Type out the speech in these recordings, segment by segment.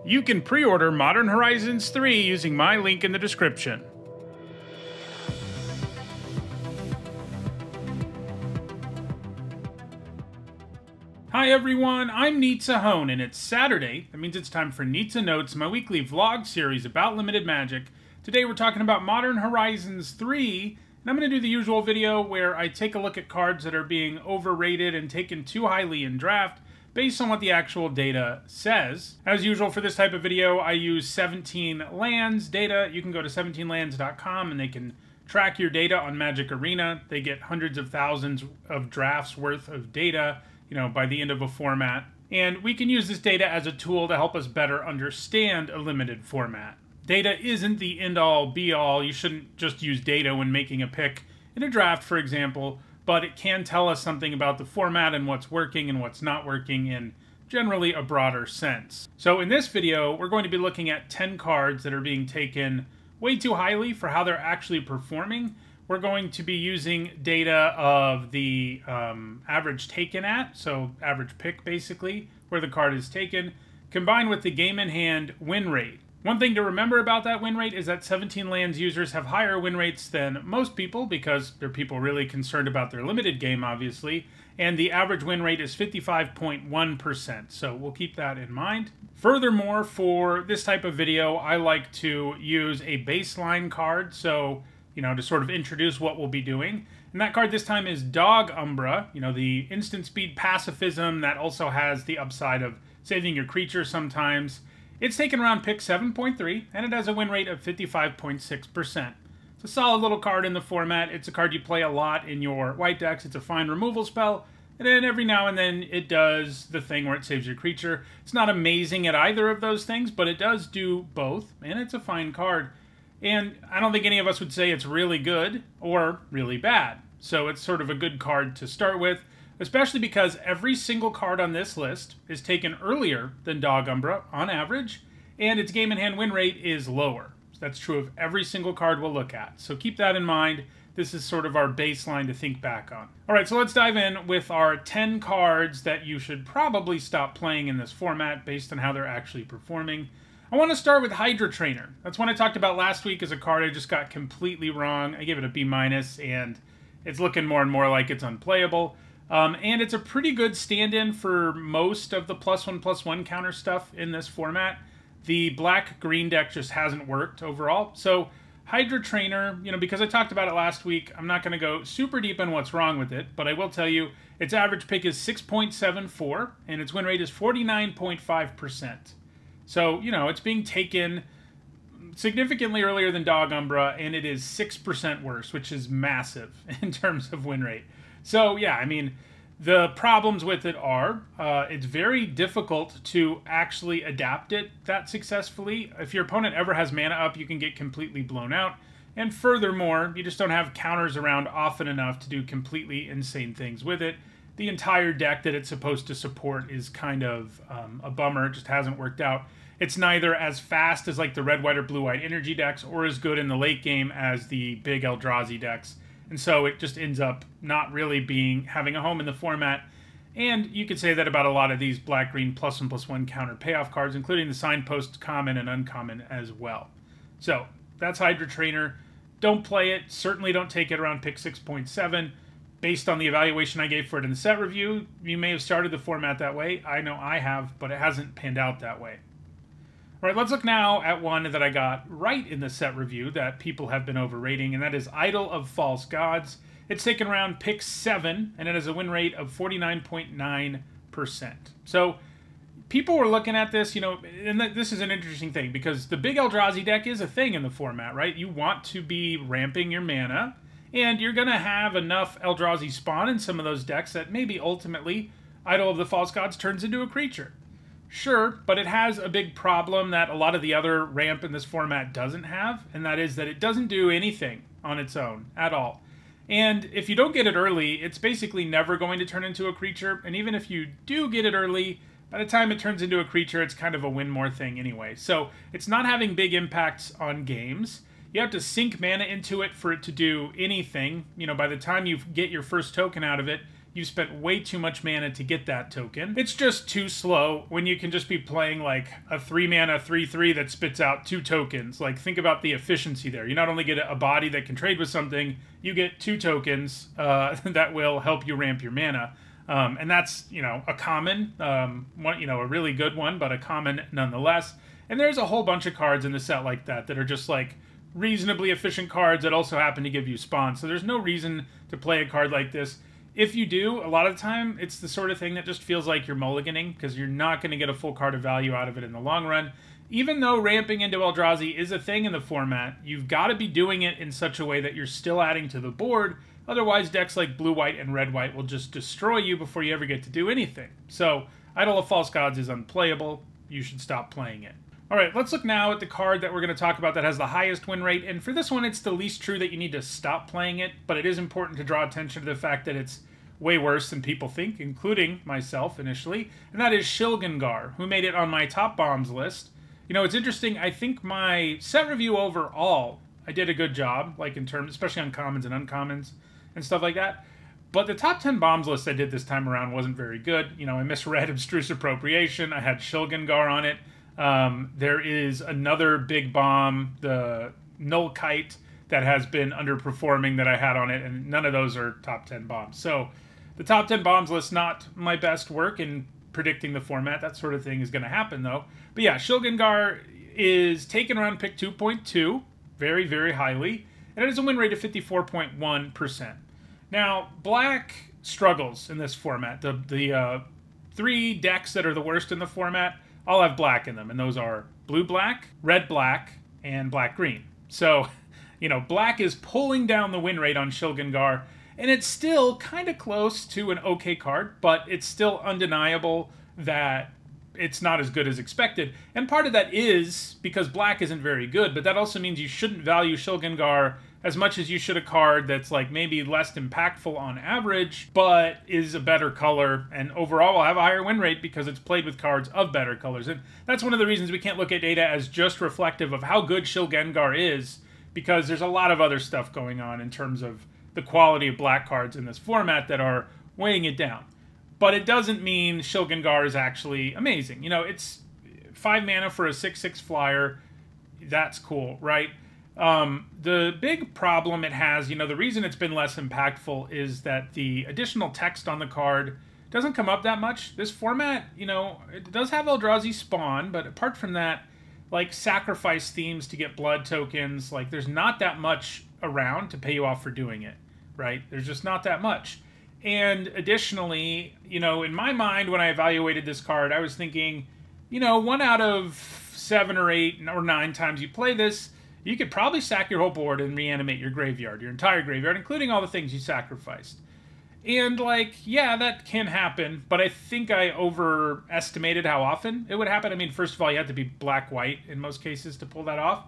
You can pre-order Modern Horizons 3 using my link in the description. Hi everyone, I'm Neetsahone, and it's Saturday. That means it's time for Neetsa Notes, my weekly vlog series about limited magic. Today we're talking about Modern Horizons 3, and I'm going to do the usual video where I take a look at cards that are being overrated and taken too highly in draft, based on what the actual data says. As usual for this type of video, I use 17 Lands data. You can go to 17lands.com and they can track your data on Magic Arena. They get hundreds of thousands of drafts worth of data, by the end of a format. And we can use this data as a tool to help us better understand a limited format. Data isn't the end-all, be-all. You shouldn't just use data when making a pick in a draft, for example, but it can tell us something about the format and what's working and what's not working in generally a broader sense. So in this video, we're going to be looking at 10 cards that are being taken way too highly for how they're actually performing. We're going to be using data of the average taken at, so average pick basically, where the card is taken, combined with the game in hand win rate. One thing to remember about that win rate is that 17 Lands users have higher win rates than most people because they're people really concerned about their limited game, obviously, and the average win rate is 55.1%, so we'll keep that in mind. Furthermore, for this type of video, I like to use a baseline card, so to sort of introduce what we'll be doing. And that card this time is Dog Umbra, the instant speed pacifism that also has the upside of saving your creature sometimes. It's taken around pick 7.3, and it has a win rate of 55.6%. It's a solid little card in the format. It's a card you play a lot in your white decks. It's a fine removal spell, and then every now and then it does the thing where it saves your creature. It's not amazing at either of those things, but it does do both, and it's a fine card. And I don't think any of us would say it's really good or really bad. So it's sort of a good card to start with, especially because every single card on this list is taken earlier than Dog Umbra on average, and its game in hand win rate is lower. So that's true of every single card we'll look at. So keep that in mind. This is sort of our baseline to think back on. All right, so let's dive in with our 10 cards that you should probably stop playing in this format based on how they're actually performing. I want to start with Hydra Trainer. That's one I talked about last week as a card I just got completely wrong. I gave it a B-, and it's looking more and more like it's unplayable. And it's a pretty good stand-in for most of the +1/+1 counter stuff in this format. The black-green deck just hasn't worked overall. So Hydra Trainer, because I talked about it last week, I'm not going to go super deep on what's wrong with it, but I will tell you its average pick is 6.74, and its win rate is 49.5%. So, it's being taken significantly earlier than Dog Umbra, and it is 6% worse, which is massive in terms of win rate. So, yeah, the problems with it are, it's very difficult to actually adapt it that successfully. If your opponent ever has mana up, you can get completely blown out. And furthermore, you just don't have counters around often enough to do completely insane things with it. The entire deck that it's supposed to support is kind of a bummer. It just hasn't worked out. It's neither as fast as like the red, white, or blue-white energy decks or as good in the late game as the big Eldrazi decks. And so it just ends up not really having a home in the format. And you could say that about a lot of these black-green +1/+1 counter payoff cards, including the Signpost common and uncommon as well. So that's Hydra Trainer. Don't play it. Certainly don't take it around pick 6.7. Based on the evaluation I gave for it in the set review, you may have started the format that way. I know I have, but it hasn't panned out that way. All right, let's look now at one that I got right in the set review that people have been overrating, and that is Idol of False Gods. It's taken around pick 7, and it has a win rate of 49.9%. So people were looking at this, and this is an interesting thing, because the big Eldrazi deck is a thing in the format, right? You want to be ramping your mana, and you're going to have enough Eldrazi spawn in some of those decks that maybe ultimately Idol of the False Gods turns into a creature. Sure, but it has a big problem that a lot of the other ramp in this format doesn't have, and that is that it doesn't do anything on its own at all. And if you don't get it early, it's basically never going to turn into a creature, and even if you do get it early, by the time it turns into a creature, it's kind of a win more thing anyway. So it's not having big impacts on games. You have to sink mana into it for it to do anything. By the time you get your first token out of it, you've spent way too much mana to get that token. It's just too slow when you can just be playing like a 3-mana 3/3 that spits out 2 tokens. Like, think about the efficiency there. You not only get a body that can trade with something, you get 2 tokens that will help you ramp your mana. And that's, you know, a common, one, you know, a really good one, but a common nonetheless. And there's a whole bunch of cards in the set like that that are just like reasonably efficient cards that also happen to give you spawns. So there's no reason to play a card like this. If you do, a lot of the time, it's the sort of thing that just feels like you're mulliganing, because you're not going to get a full card of value out of it in the long run. Even though ramping into Eldrazi is a thing in the format, you've got to be doing it in such a way that you're still adding to the board. Otherwise, decks like blue-white and red-white will just destroy you before you ever get to do anything. So, Idol of False Gods is unplayable. You should stop playing it. Alright, let's look now at the card that we're going to talk about that has the highest win rate. And for this one, it's the least true that you need to stop playing it, but it is important to draw attention to the fact that it's way worse than people think, including myself initially. And that is Shilgengar, who made it on my top bombs list. You know, it's interesting. I think my set review overall, I did a good job, like in terms, especially on commons and uncommons and stuff like that. But the top 10 bombs list I did this time around wasn't very good. You know, I misread Abstruse Appropriation. I had Shilgengar on it. There is another big bomb, the Null Kite, that has been underperforming that I had on it, and none of those are top 10 bombs. So the top 10 bombs list, not my best work in predicting the format. That sort of thing is going to happen, though. But yeah, Shilgengar is taken around pick 2.2, very, very highly, and it has a win rate of 54.1%. Now, black struggles in this format. The 3 decks that are the worst in the format all have black in them, and those are blue-black, red-black, and black-green. So, you know, black is pulling down the win rate on Shilgengar, and it's still kind of close to an okay card, but it's still undeniable that it's not as good as expected. And part of that is because black isn't very good, but that also means you shouldn't value Shilgengar as much as you should a card that's like maybe less impactful on average, but is a better color, and overall will have a higher win rate because it's played with cards of better colors. And that's one of the reasons we can't look at data as just reflective of how good Shilgengar is, because there's a lot of other stuff going on in terms of the quality of black cards in this format that are weighing it down. But it doesn't mean Shilgengar is actually amazing. You know, it's 5 mana for a 6/6 flyer. That's cool, right? The big problem it has, you know, the reason it's been less impactful is that the additional text on the card doesn't come up that much. This format, you know, it does have Eldrazi spawn, but apart from that, like sacrifice themes to get blood tokens, like there's not that much around to pay you off for doing it, right? There's just not that much. And additionally, you know, in my mind, when I evaluated this card, I was thinking, you know, 1 out of 7 or 8 or 9 times you play this, you could probably sack your whole board and reanimate your graveyard, your entire graveyard, including all the things you sacrificed. And, like, yeah, that can happen, but I think I overestimated how often it would happen. I mean, first of all, you have to be black-white in most cases to pull that off.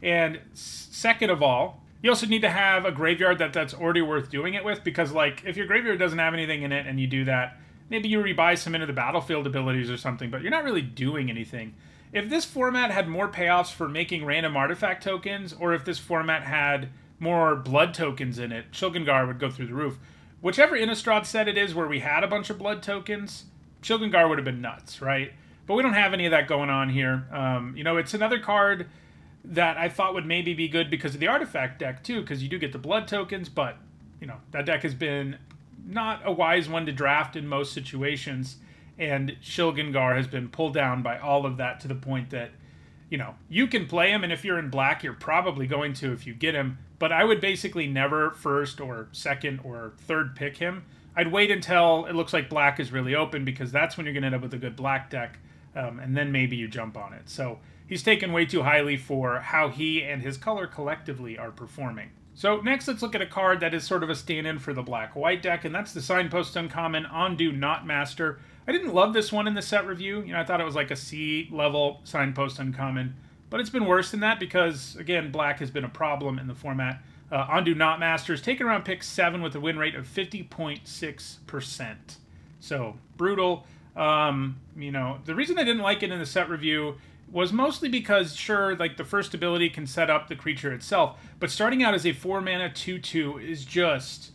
And second of all, you also need to have a graveyard that's already worth doing it with, because, like, if your graveyard doesn't have anything in it and you do that, maybe you rebuy some into the battlefield abilities or something, but you're not really doing anything. If this format had more payoffs for making random artifact tokens, or if this format had more blood tokens in it, Shilgengar would go through the roof. Whichever Innistrad set it is where we had a bunch of blood tokens, Shilgengar would have been nuts, right? But we don't have any of that going on here. You know, it's another card that I thought would maybe be good because of the artifact deck, too, because you do get the blood tokens, but, you know, that deck has been not a wise one to draft in most situations. And Shilgengar has been pulled down by all of that to the point that, you know, you can play him, and if you're in black, you're probably going to if you get him. But I would basically never first or second or third pick him. I'd wait until it looks like black is really open, because that's when you're going to end up with a good black deck, and then maybe you jump on it. So he's taken way too highly for how he and his color collectively are performing. So next, let's look at a card that is sort of a stand-in for the black-white deck, and that's the Signpost Uncommon Ondu Knotmaster. I didn't love this one in the set review. You know, I thought it was like a C-level Signpost Uncommon, but it's been worse than that because, again, black has been a problem in the format. Ondu Knotmaster is taken around pick 7 with a win rate of 50.6%. So, brutal. You know, the reason I didn't like it in the set review was mostly because, sure, like the first ability can set up the creature itself, but starting out as a 4-mana 2/2 is just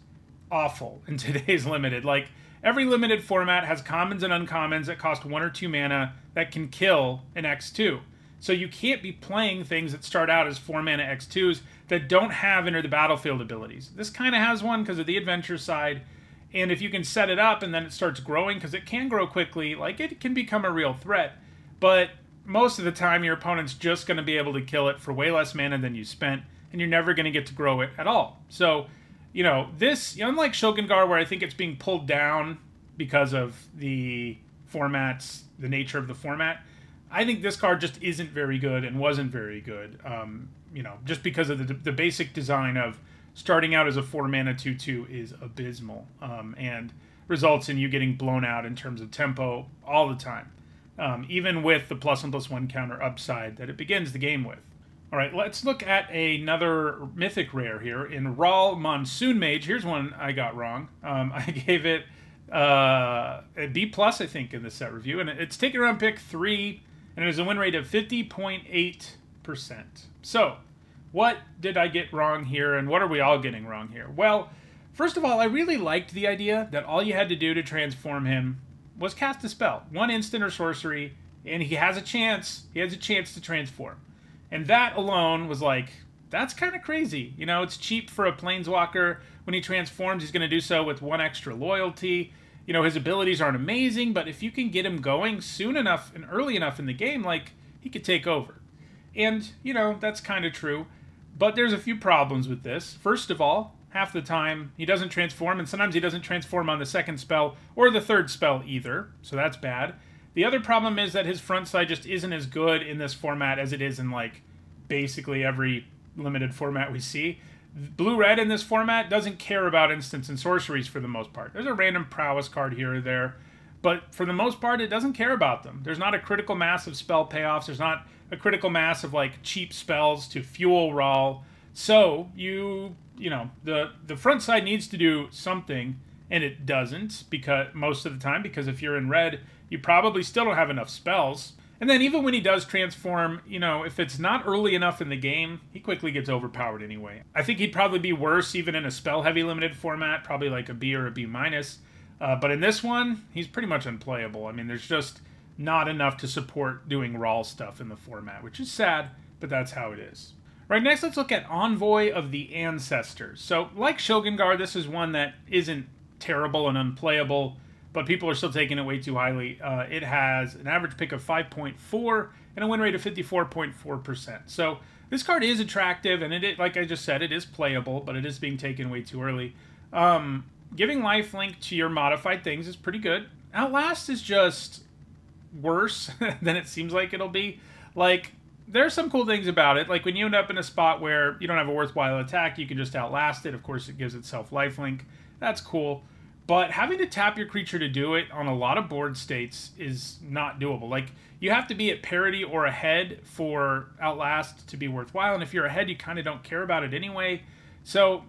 awful in today's limited. Like, every limited format has commons and uncommons that cost 1 or 2 mana that can kill an X2. So you can't be playing things that start out as 4 mana X2s that don't have enter the battlefield abilities. This kind of has one because of the adventure side, and if you can set it up and then it starts growing, because it can grow quickly, like, it can become a real threat. But most of the time your opponent's just going to be able to kill it for way less mana than you spent, and you're never going to get to grow it at all. So, you know, this, unlike Shogungar, where I think it's being pulled down because of the formats, the nature of the format, I think this card just isn't very good and wasn't very good. You know, just because of the basic design of starting out as a 4 mana 2/2 is abysmal, and results in you getting blown out in terms of tempo all the time, even with the +1/+1 counter upside that it begins the game with. All right, let's look at another mythic rare here in Raw Monsoon Mage. Here's one I got wrong. I gave it a B+, I think, in the set review, and it's taken around pick 3, and it has a win rate of 50.8%. So, what did I get wrong here, and what are we all getting wrong here? Well, first of all, I really liked the idea that all you had to do to transform him was cast a spell, 1 instant or sorcery, and he has a chance to transform. And that alone was like, that's kind of crazy. You know, it's cheap for a Planeswalker. When he transforms, he's going to do so with 1 extra loyalty. You know, his abilities aren't amazing, but if you can get him going soon enough and early enough in the game, like, he could take over. And, you know, that's kind of true. But there's a few problems with this. First of all, half the time he doesn't transform, and sometimes he doesn't transform on the second spell or the third spell either, so that's bad. The other problem is that his front side just isn't as good in this format as it is in, like, basically every limited format we see. Blue-red in this format doesn't care about instants and sorceries for the most part. There's a random prowess card here or there, but for the most part, it doesn't care about them. There's not a critical mass of spell payoffs. There's not a critical mass of, like, cheap spells to fuel Rawl. So, you know, the front side needs to do something, and it doesn't, because most of the time, because if you're in red, you probably still don't have enough spells. And then even when he does transform, you know, if it's not early enough in the game, he quickly gets overpowered anyway. I think he'd probably be worse even in a spell-heavy limited format, probably like a B or a B-. But in this one, he's pretty much unplayable. I mean, there's just not enough to support doing Rawl stuff in the format, which is sad, but that's how it is. Right, next let's look at Envoy of the Ancestors. So, like Shogungar, this is one that isn't terrible and unplayable, but people are still taking it way too highly. It has an average pick of 5.4 and a win rate of 54.4%. So this card is attractive, and it, like I just said, it is playable, but it is being taken way too early. Giving lifelink to your modified things is pretty good. Outlast is just worse than it seems like it'll be. Like, there are some cool things about it. Like, when you end up in a spot where you don't have a worthwhile attack, you can just outlast it. Of course, it gives itself lifelink. That's cool. But having to tap your creature to do it on a lot of board states is not doable. Like, you have to be at parity or ahead for Outlast to be worthwhile, and if you're ahead, you kind of don't care about it anyway. So,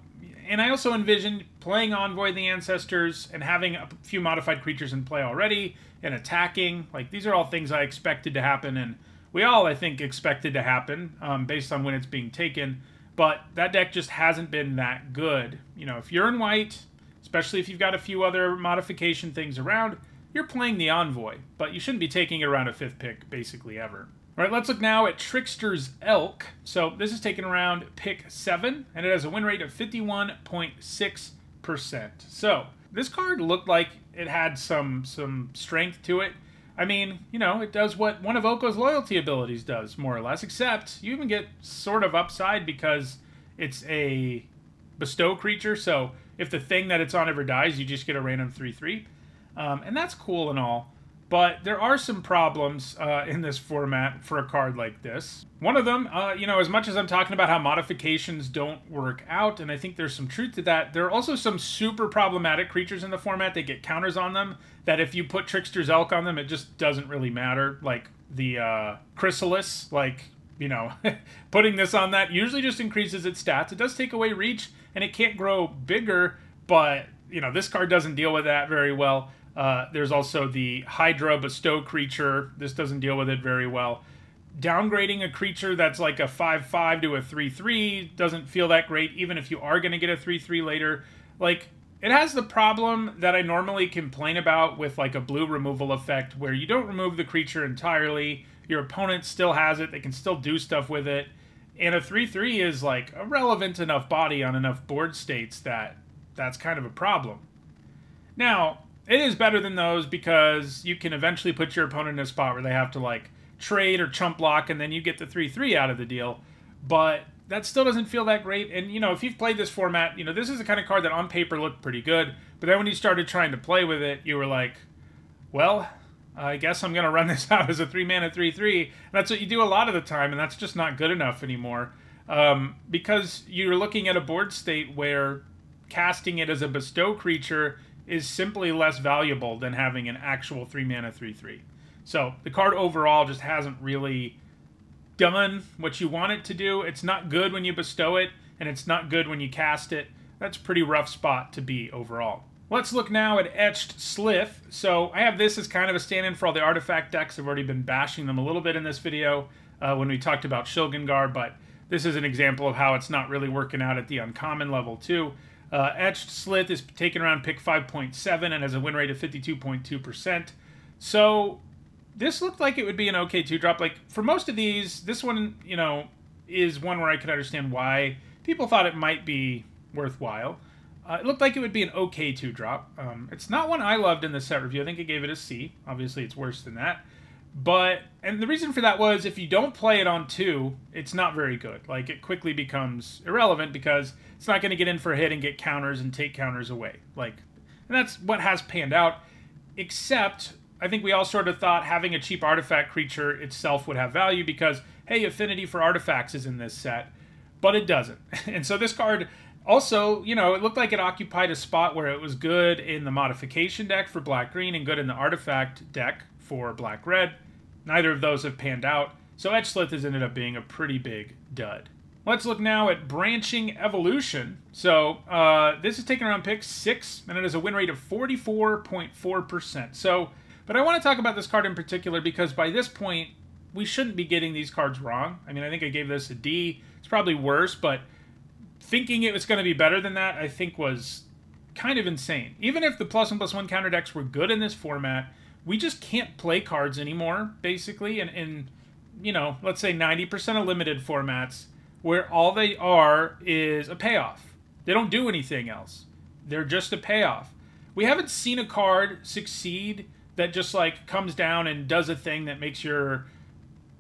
and I also envision playing Envoy of the Ancestors and having a few modified creatures in play already, and attacking. Like, these are all things I expected to happen, and we all, I think, expected to happen based on when it's being taken. But that deck just hasn't been that good. You know, if you're in white, especially if you've got a few other modification things around, you're playing the Envoy, but you shouldn't be taking it around a 5th pick, basically, ever. All right, let's look now at Trickster's Elk. So this is taken around pick 7, and it has a win rate of 51.6%. So this card looked like it had some strength to it. I mean, you know, it does what one of Oko's loyalty abilities does, more or less, except you even get sort of upside because it's a bestow creature, so if the thing that it's on ever dies, you just get a random 3/3. And that's cool and all, but there are some problems in this format for a card like this. One of them, you know, as much as I'm talking about how modifications don't work out, and I think there's some truth to that, there are also some super problematic creatures in the format that get counters on them, that if you put Trickster's Elk on them, it just doesn't really matter. Like the Chrysalis, like, you know, putting this on that usually just increases its stats. It does take away reach, and it can't grow bigger, but, you know, this card doesn't deal with that very well. There's also the Hydra bestow creature. This doesn't deal with it very well. Downgrading a creature that's like a 5/5 to a 3/3 doesn't feel that great, even if you are going to get a 3/3 later. Like, it has the problem that I normally complain about with like a blue removal effect, where you don't remove the creature entirely, your opponent still has it, they can still do stuff with it, and a 3/3 is like a relevant enough body on enough board states that that's kind of a problem. Now, it is better than those because you can eventually put your opponent in a spot where they have to like trade or chump block, and then you get the 3/3 out of the deal, but that still doesn't feel that great. And, you know, if you've played this format, you know, this is the kind of card that on paper looked pretty good, but then when you started trying to play with it, you were like, well, I guess I'm going to run this out as a 3-mana 3/3. That's what you do a lot of the time, and that's just not good enough anymore. Because you're looking at a board state where casting it as a bestow creature is simply less valuable than having an actual 3-mana 3/3. So the card overall just hasn't really done what you want it to do. It's not good when you bestow it, and it's not good when you cast it. That's a pretty rough spot to be overall. Let's look now at Etched Slith. So I have this as kind of a stand-in for all the artifact decks. I've already been bashing them a little bit in this video when we talked about Shilgengar, but this is an example of how it's not really working out at the uncommon level too. Etched Slith is taken around pick 5.7 and has a win rate of 52.2%. So this looked like it would be an okay 2-drop. Like, for most of these, this one, you know, is one where I could understand why people thought it might be worthwhile. It looked like it would be an okay 2-drop. It's not one I loved in the set review. I think I gave it a C. Obviously, it's worse than that. And the reason for that was if you don't play it on 2, it's not very good. Like, it quickly becomes irrelevant because it's not going to get in for a hit and get counters and take counters away. Like, and that's what has panned out, except I think we all sort of thought having a cheap artifact creature itself would have value because, hey, affinity for artifacts is in this set, but it doesn't. And so this card also, you know, it looked like it occupied a spot where it was good in the modification deck for black-green and good in the artifact deck for black-red. Neither of those have panned out, so Etched Slith has ended up being a pretty big dud. Let's look now at Branching Evolution. So this is taken around pick 6, and it has a win rate of 44.4%. So, but I want to talk about this card in particular because by this point, we shouldn't be getting these cards wrong. I mean, I think I gave this a D. It's probably worse, but thinking it was going to be better than that, I think was kind of insane. Even if the +1/+1 counter decks were good in this format, we just can't play cards anymore, basically, in you know, let's say 90% of limited formats, where all they are is a payoff. They don't do anything else. They're just a payoff. We haven't seen a card succeed that just like comes down and does a thing that makes your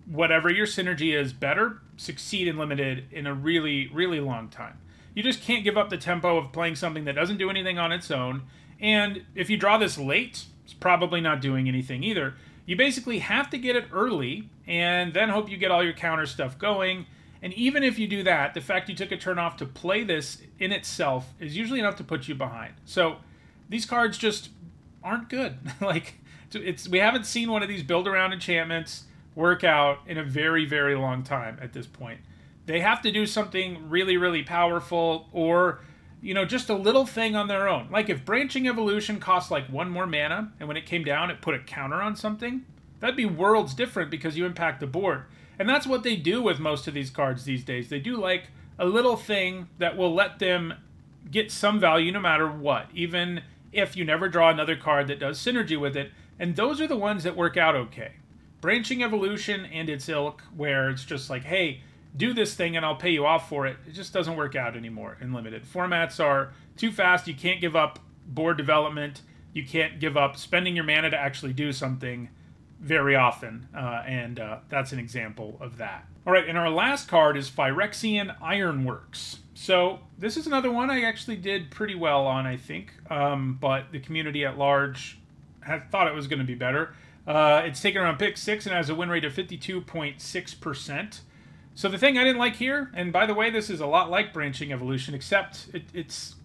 whatever your synergy is better succeed in limited in a really, really long time. You just can't give up the tempo of playing something that doesn't do anything on its own. And if you draw this late, it's probably not doing anything either. You basically have to get it early and then hope you get all your counter stuff going. And even if you do that, the fact you took a turn off to play this in itself is usually enough to put you behind. So these cards just aren't good. Like, we haven't seen one of these build around enchantments work out in a very, very long time at this point. They have to do something really, really powerful or, you know, just a little thing on their own. Like if Branching Evolution cost like 1 more mana, and when it came down, it put a counter on something, that'd be worlds different because you impact the board. And that's what they do with most of these cards these days. They do like a little thing that will let them get some value no matter what, even if you never draw another card that does synergy with it. And those are the ones that work out okay. Branching Evolution and its ilk, where it's just like, hey, do this thing and I'll pay you off for it, it just doesn't work out anymore in limited. Formats are too fast. You can't give up board development. You can't give up spending your mana to actually do something very often, and that's an example of that. All right, and our last card is Phyrexian Ironworks. So this is another one I actually did pretty well on, I think, but the community at large had thought it was going to be better. It's taken around pick 6 and has a win rate of 52.6%. So the thing I didn't like here, and by the way, this is a lot like Branching Evolution, except it's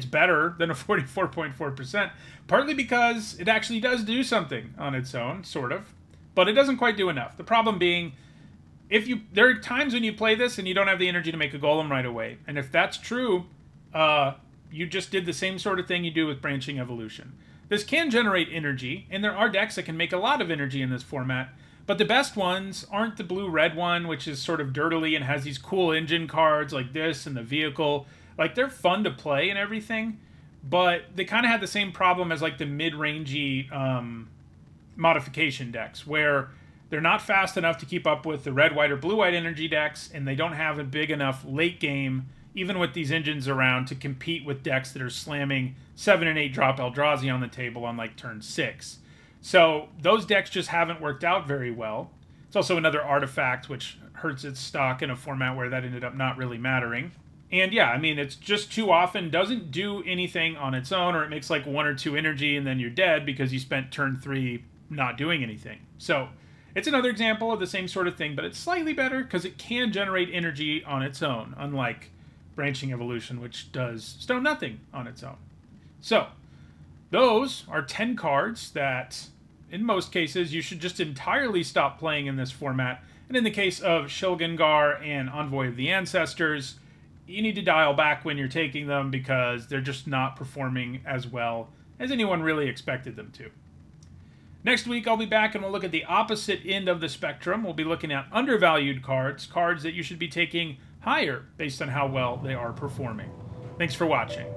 better than a 44.4%, partly because it actually does do something on its own, sort of, but it doesn't quite do enough. The problem being, there are times when you play this and you don't have the energy to make a golem right away, and if that's true, you just did the same sort of thing you do with Branching Evolution. This can generate energy, and there are decks that can make a lot of energy in this format, but the best ones aren't the blue-red one, which is sort of dirtily and has these cool engine cards like this and the vehicle. Like, they're fun to play and everything, but they kind of had the same problem as like the mid-rangey modification decks, where they're not fast enough to keep up with the red, white, or blue-white energy decks, and they don't have a big enough late game, even with these engines around, to compete with decks that are slamming 7 and 8 drop Eldrazi on the table on like turn 6. So those decks just haven't worked out very well. It's also another artifact which hurts its stock in a format where that ended up not really mattering. And yeah, I mean, it's just too often doesn't do anything on its own, or it makes like 1 or 2 energy and then you're dead because you spent turn 3 not doing anything. So it's another example of the same sort of thing, but it's slightly better because it can generate energy on its own, unlike Branching Evolution, which does stone nothing on its own. So those are 10 cards that, in most cases, you should just entirely stop playing in this format. And in the case of Shilgengar and Envoy of the Ancestors, you need to dial back when you're taking them because they're just not performing as well as anyone really expected them to. Next week, I'll be back and we'll look at the opposite end of the spectrum. We'll be looking at undervalued cards, cards that you should be taking higher based on how well they are performing. Thanks for watching.